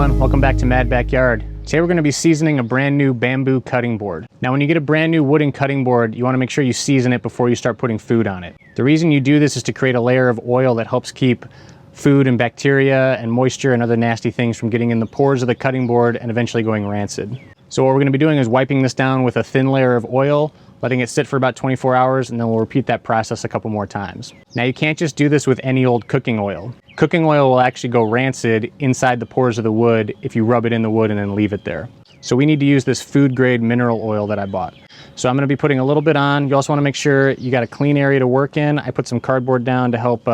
everyone, welcome back to Mad Backyard. Today we're going to be seasoning a brand new bamboo cutting board. Now when you get a brand new wooden cutting board, you want to make sure you season it before you start putting food on it. The reason you do this is to create a layer of oil that helps keep food and bacteria and moisture and other nasty things from getting in the pores of the cutting board and eventually going rancid. So what we're going to be doing is wiping this down with a thin layer of oil, letting it sit for about 24 hours, and then we'll repeat that process a couple more times. Now you can't just do this with any old cooking oil. Cooking oil will actually go rancid inside the pores of the wood if you rub it in the wood and then leave it there. So we need to use this food grade mineral oil that I bought. So I'm going to be putting a little bit on. You also want to make sure you got a clean area to work in. I put some cardboard down to help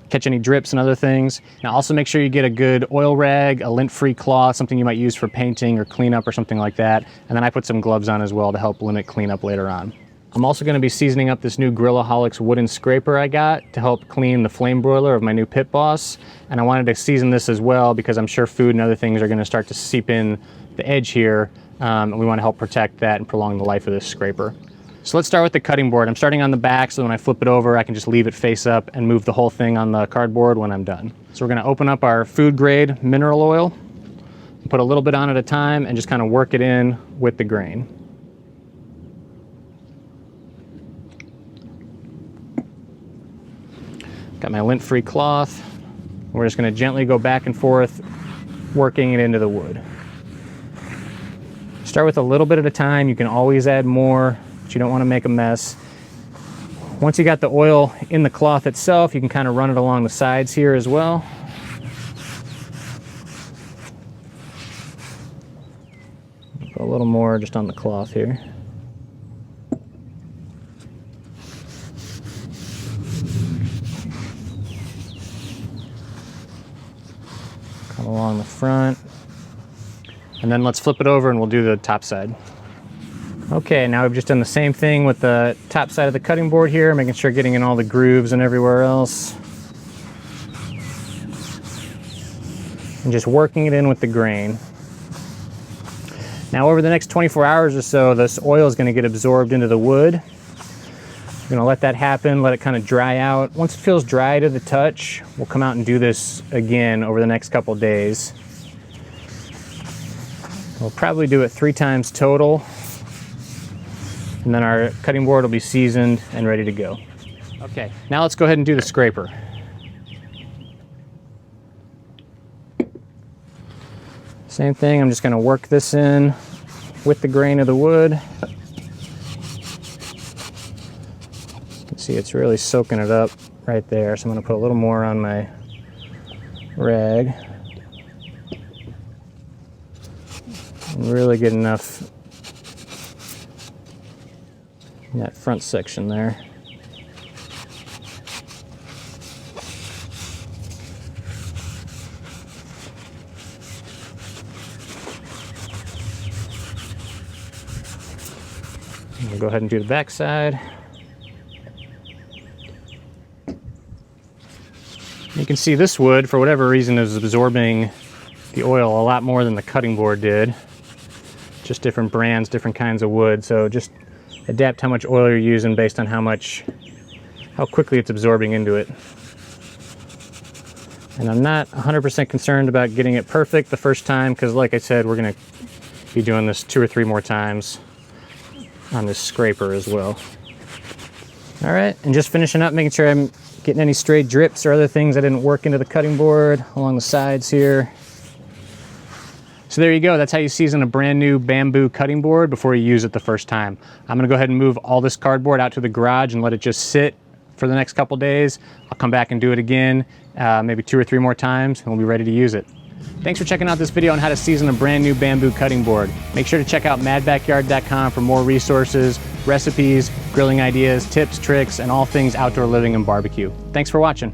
catch any drips and other things. Now also make sure you get a good oil rag, a lint-free cloth, something you might use for painting or cleanup or something like that. And then I put some gloves on as well to help limit cleanup later on. I'm also going to be seasoning up this new Grillaholics wooden scraper I got to help clean the flame broiler of my new Pit Boss. And I wanted to season this as well because I'm sure food and other things are going to start to seep in the edge here. And we want to help protect that and prolong the life of this scraper. So let's start with the cutting board. I'm starting on the back so when I flip it over I can just leave it face up and move the whole thing on the cardboard when I'm done. So we're going to open up our food grade mineral oil, put a little bit on at a time and just kind of work it in with the grain. Got my lint-free cloth. We're just going to gently go back and forth working it into the wood. Start with a little bit at a time. You can always add more, but you don't want to make a mess. Once you got the oil in the cloth itself, you can kind of run it along the sides here as well. Put a little more just on the cloth here. Come along the front. And then let's flip it over and we'll do the top side. Okay, now we've just done the same thing with the top side of the cutting board here, making sure getting in all the grooves and everywhere else. And just working it in with the grain. Now over the next 24 hours or so, this oil is going to get absorbed into the wood. We're going to let that happen, let it kind of dry out. Once it feels dry to the touch, we'll come out and do this again over the next couple days. We'll probably do it 3 times total. And then our cutting board will be seasoned and ready to go. Okay, now let's go ahead and do the scraper. Same thing, I'm just going to work this in with the grain of the wood. You can see it's really soaking it up right there, so I'm going to put a little more on my rag. And really get enough in that front section there. And we'll go ahead and do the back side. You can see this wood, for whatever reason, is absorbing the oil a lot more than the cutting board did. Just different brands, different kinds of wood, so just adapt how much oil you're using based on how quickly it's absorbing into it. And I'm not 100% concerned about getting it perfect the first time because like I said, we're going to be doing this 2 or 3 more times on this scraper as well. All right, and just finishing up, making sure I'm getting any stray drips or other things that didn't work into the cutting board along the sides here. So there you go, that's how you season a brand new bamboo cutting board before you use it the first time. I'm gonna go ahead and move all this cardboard out to the garage and let it just sit for the next couple days. I'll come back and do it again, maybe 2 or 3 more times, and we'll be ready to use it. Thanks for checking out this video on how to season a brand new bamboo cutting board. Make sure to check out madbackyard.com for more resources, recipes, grilling ideas, tips, tricks, and all things outdoor living and barbecue. Thanks for watching.